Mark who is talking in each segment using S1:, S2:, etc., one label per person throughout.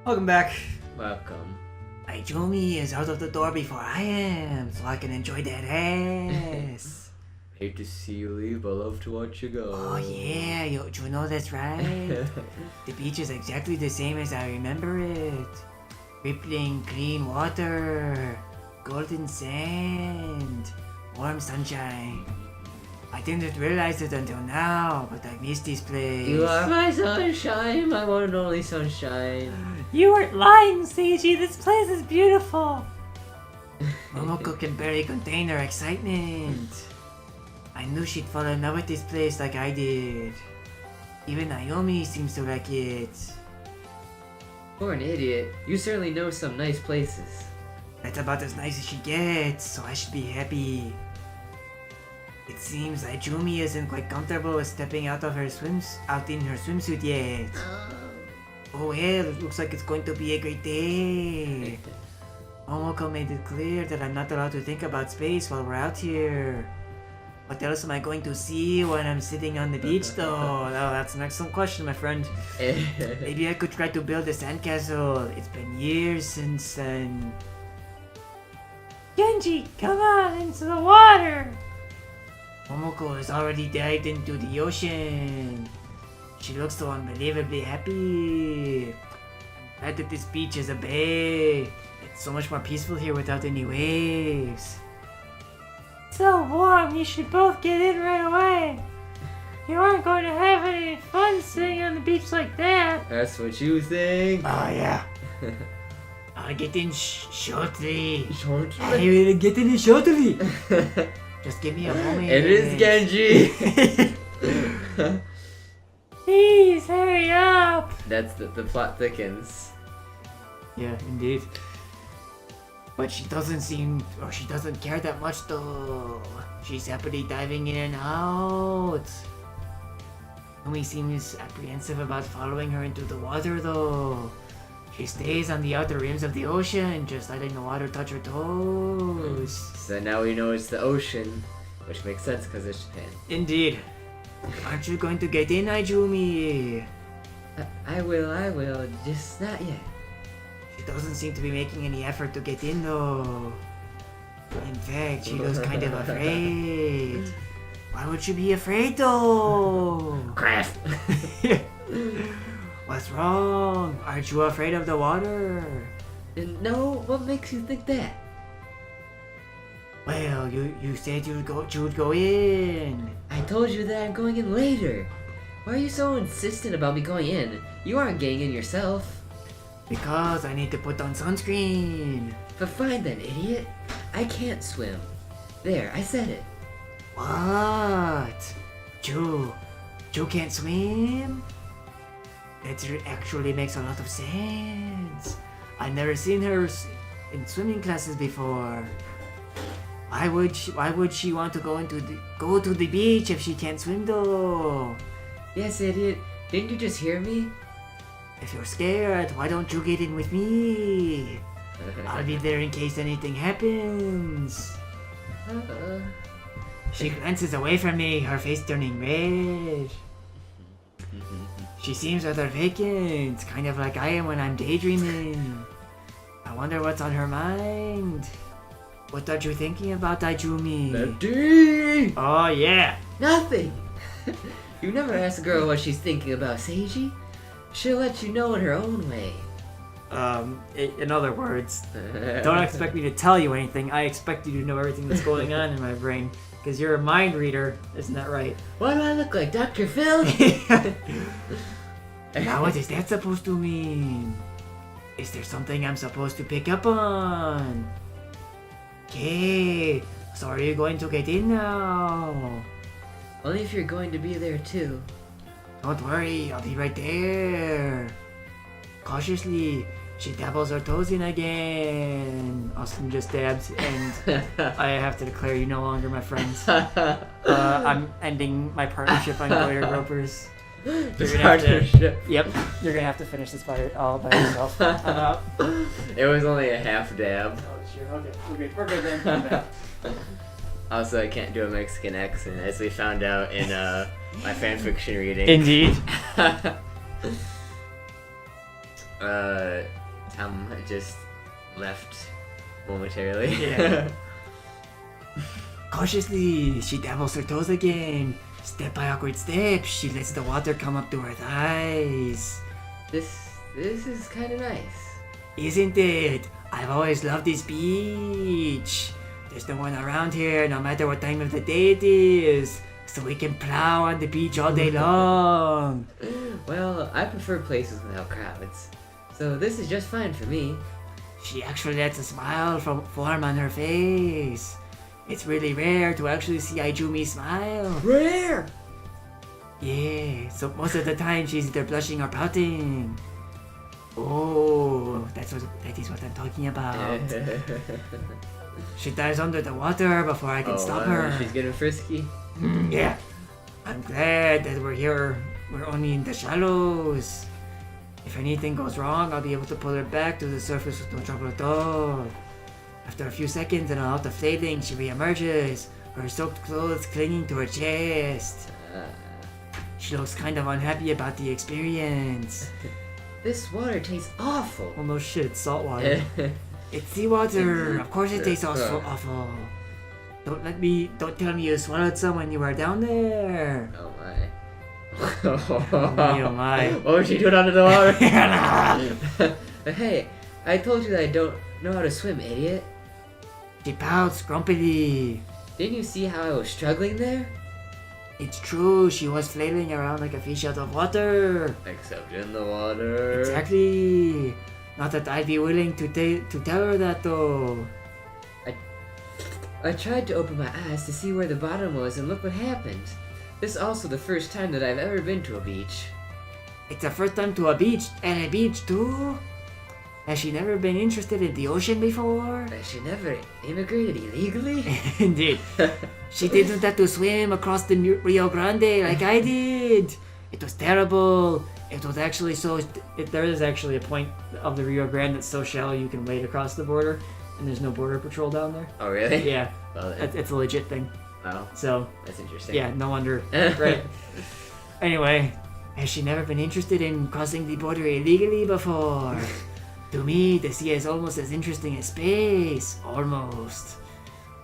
S1: Welcome back.
S2: Welcome.
S1: Ayumi is out of the door before I am, so I can enjoy that ass.
S2: Hate to see you leave, but love to watch you go.
S1: Oh yeah, you know that's right. The beach is exactly the same as I remember it. Rippling clean water, golden sand, warm sunshine. I didn't realize it until now, but I miss this place.
S2: You are my sunshine, my one and only sunshine.
S1: You weren't lying, Seiji. This place is beautiful. Momoko can barely contain her excitement. I knew she'd fall in love with this place like I did. Even Ayumi seems to like it.
S2: For an idiot, you certainly know some nice places.
S1: That's about as nice as she gets, so I should be happy. It seems Ayumi isn't quite comfortable with stepping out in her swimsuit yet. Oh well, it looks like it's going to be a great day. Momoko made it clear that I'm not allowed to think about space while we're out here. What else am I going to see when I'm sitting on the beach though? Oh, that's an excellent question, my friend. Maybe I could try to build a sandcastle. It's been years since then. Genji, come on into the water! Momoko has already dived into the ocean. She looks so unbelievably happy. I'm glad that this beach is a bay. It's so much more peaceful here without any waves. So warm, you should both get in right away. You aren't going to have any fun sitting on the beach like that.
S2: That's what you think.
S1: Oh yeah. I'll get in shortly.
S2: Shortly?
S1: I will get in shortly. Just give me a moment.
S2: It is Genji.
S1: Please hurry up.
S2: That's the plot thickens.
S1: Yeah, indeed. But she doesn't care that much though. She's happily diving in and out. Yumi seems apprehensive about following her into the water though. She stays on the outer rims of the ocean, just letting the water touch her toes.
S2: So now we know it's the ocean, which makes sense because it's Japan.
S1: Indeed. Aren't you going to get in, Ayumi?
S2: I will, just not yet.
S1: She doesn't seem to be making any effort to get in though. In fact, she looks kind of afraid. Why would she be afraid though?
S2: Crap!
S1: What's wrong? Aren't you afraid of the water?
S2: No, what makes you think that?
S1: Well, you said you would go in.
S2: I told you that I'm going in later. Why are you so insistent about me going in? You aren't getting in yourself.
S1: Because I need to put on sunscreen.
S2: But fine then, idiot. I can't swim. There, I said it.
S1: What? Ju can't swim? That actually makes a lot of sense. I've never seen her in swimming classes before. Why would she want to go to the beach if she can't swim though?
S2: Yes, idiot. Didn't you just hear me?
S1: If you're scared, why don't you get in with me? I'll be there in case anything happens. She glances away from me, her face turning red. She seems rather vacant, kind of like I am when I'm daydreaming. I wonder what's on her mind. What are you thinking about, Ayumi?
S2: Daddy!
S1: Oh yeah!
S2: Nothing! You never ask a girl what she's thinking about, Seiji. She'll let you know in her own way.
S1: In other words, don't expect me to tell you anything. I expect you to know everything that's going on in my brain. Because you're a mind reader, isn't that right?
S2: What do I look like, Dr. Phil?
S1: Now what is that supposed to mean? Is there something I'm supposed to pick up on? Okay, so are you going to get in now?
S2: Only if you're going to be there too.
S1: Don't worry, I'll be right there. Cautiously, she dabbles her toes in again. Austin just dabs, and I have to declare you no longer my friends. I'm ending my partnership on Goyer Gropers.
S2: Partnership.
S1: Yep, you're gonna have to finish this all by yourself. I'm out.
S2: It was only a half dab.
S1: Oh, sure. Okay, we're good then. I'm back.
S2: Also, I can't do a Mexican accent, as we found out in my fanfiction reading.
S1: Indeed.
S2: Tom just left momentarily.
S1: Yeah. Cautiously, she dabbles her toes again. Step by awkward steps, she lets the water come up to her thighs.
S2: This is kind of nice.
S1: Isn't it? I've always loved this beach. There's no one around here, no matter what time of the day it is. So we can plow on the beach all day long.
S2: Well, I prefer places without crowds. So this is just fine for me.
S1: She actually lets a smile form on her face. It's really rare to actually see Ayumi smile.
S2: Rare!
S1: Yeah, so most of the time she's either blushing or pouting. Oh, that is what I'm talking about. She dives under the water before I can stop her.
S2: She's getting frisky.
S1: Yeah, I'm glad that we're here. We're only in the shallows. If anything goes wrong, I'll be able to pull her back to the surface with no trouble at all. After a few seconds and a lot of flailing, she reemerges, her soaked clothes clinging to her chest. She looks kind of unhappy about the experience.
S2: This water tastes awful.
S1: Well, no shit, it's salt water. It's seawater. Of course it tastes awful. Don't tell me you swallowed some when you were down there.
S2: Oh my.
S1: Oh my.
S2: What was she doing under the water? Hey, I told you that I don't know how to swim, idiot.
S1: She pouts grumpily.
S2: Didn't you see how I was struggling there?
S1: It's true, she was flailing around like a fish out of water.
S2: Except in the water.
S1: Exactly. Not that I'd be willing to tell her that though.
S2: I tried to open my eyes to see where the bottom was and look what happened. This is also the first time that I've ever been to a beach.
S1: It's the first time to a beach, and a beach too? Has she never been interested in the ocean before?
S2: She never immigrated illegally?
S1: Indeed. She didn't have to swim across the Rio Grande like I did. It was terrible. It was actually there is actually a point of the Rio Grande that's so shallow you can wade across the border, and there's no border patrol down there.
S2: Oh, really?
S1: Yeah.
S2: Well,
S1: it's a legit thing.
S2: Oh,
S1: So,
S2: that's interesting.
S1: yeah, no wonder. Right. Anyway, has she never been interested in crossing the border illegally before? To me, the sea is almost as interesting as space. Almost.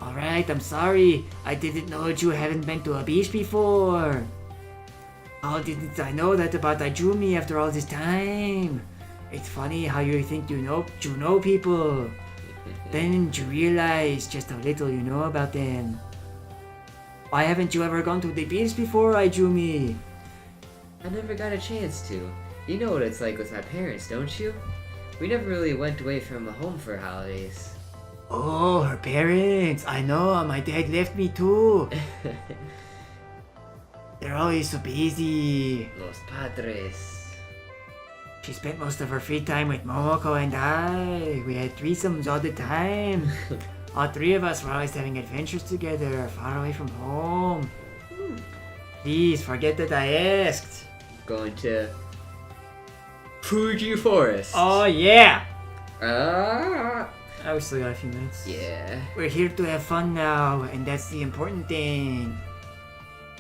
S1: Alright, I'm sorry. I didn't know that you haven't been to a beach before. How didn't I know that about Ayumi after all this time? It's funny how you think you know people. Then you realize just how little you know about them. Why haven't you ever gone to the beach before, Ayumi?
S2: I never got a chance to. You know what it's like with my parents, don't you? We never really went away from home for holidays.
S1: Oh, her parents. I know, my dad left me too. They're always so busy.
S2: Los padres.
S1: She spent most of her free time with Momoko and I. We had threesomes all the time. All three of us were always having adventures together, far away from home. Please, forget that I asked.
S2: Going to Fuji Forest.
S1: Oh, yeah!
S2: Ah.
S1: We still got a few minutes.
S2: Yeah.
S1: We're here to have fun now, and that's the important thing.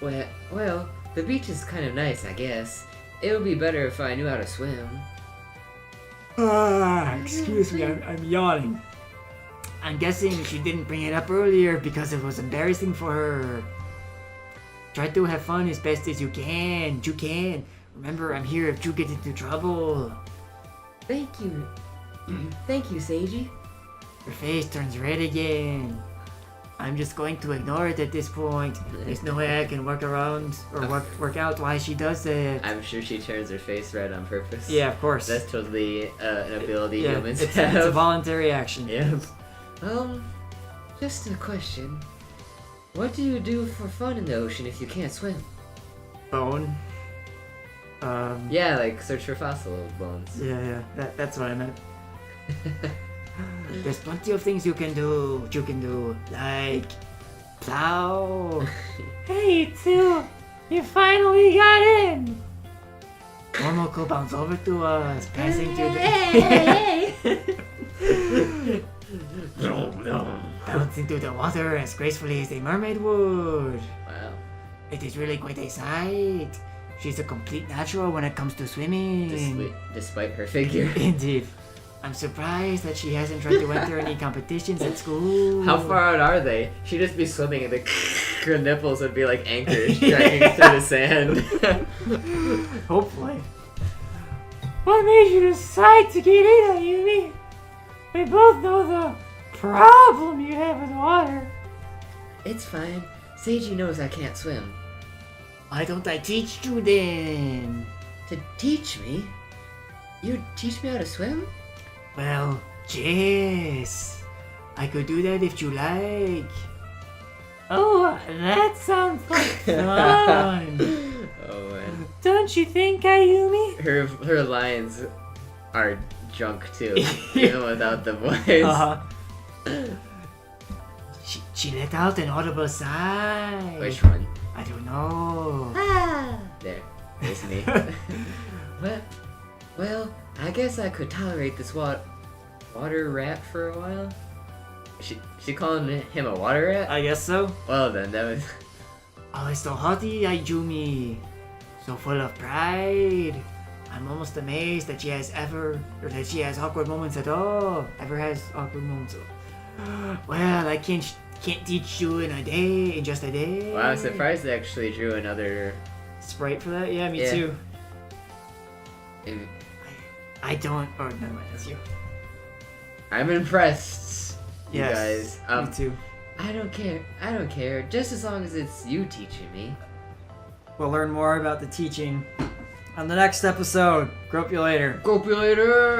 S2: Well, the beach is kind of nice, I guess. It would be better if I knew how to swim.
S1: Excuse me, I'm yawning. I'm guessing she didn't bring it up earlier because it was embarrassing for her. Try to have fun as best as you can. You can. Remember, I'm here if you get into trouble.
S2: Thank you. Thank you, Seiji.
S1: Her face turns red again. I'm just going to ignore it at this point. There's no way I can work around or work out why she does it.
S2: I'm sure she turns her face red on purpose.
S1: Yeah, of course.
S2: That's totally an ability humans
S1: it's
S2: have.
S1: a voluntary action.
S2: Yep. Just a question. What do you do for fun in the ocean if you can't swim?
S1: Bone.
S2: Yeah, like search for fossil bones.
S1: Yeah, that's what I meant. There's plenty of things you can do, like plow. Hey, Tsu, you finally got in! Momoko bounced over to us, passing through the... Bouncing through the water as gracefully as a mermaid would.
S2: Wow.
S1: It is really quite a sight. She's a complete natural when it comes to swimming.
S2: Despite her figure.
S1: Indeed. I'm surprised that she hasn't tried to enter any competitions at school.
S2: How far out are they? She'd just be swimming and her nipples would be like anchors dragging through the sand.
S1: Hopefully. What made you decide to get in, Ayumi? We both know the problem you have with water.
S2: It's fine. Seiji knows I can't swim.
S1: Why don't I teach you then?
S2: To teach me? You'd teach me how to swim?
S1: Well, yes. I could do that if you like. Oh, that sounds like fun.
S2: Oh man.
S1: Don't you think, Ayumi?
S2: Her lines are junk too, even without the voice.
S1: She let out an audible sigh.
S2: Which one?
S1: I don't know.
S2: There's me. Well, I guess I could tolerate this water rat for a while. She calling him a water rat?
S1: I guess so.
S2: Well then, that was...
S1: Oh, it's so haughty, Ayumi. So full of pride. I'm almost amazed that she has awkward moments at all. Ever has awkward moments. Well, I can't teach you in just a day.
S2: Wow, I'm surprised they actually drew another...
S1: Sprite for that? Yeah, me too. I don't... Oh, never mind, that's you.
S2: I'm impressed, you
S1: yes,
S2: guys.
S1: Me too.
S2: I don't care. Just as long as it's you teaching me.
S1: We'll learn more about the teaching on the next episode. Grope you later.
S2: Grope you later!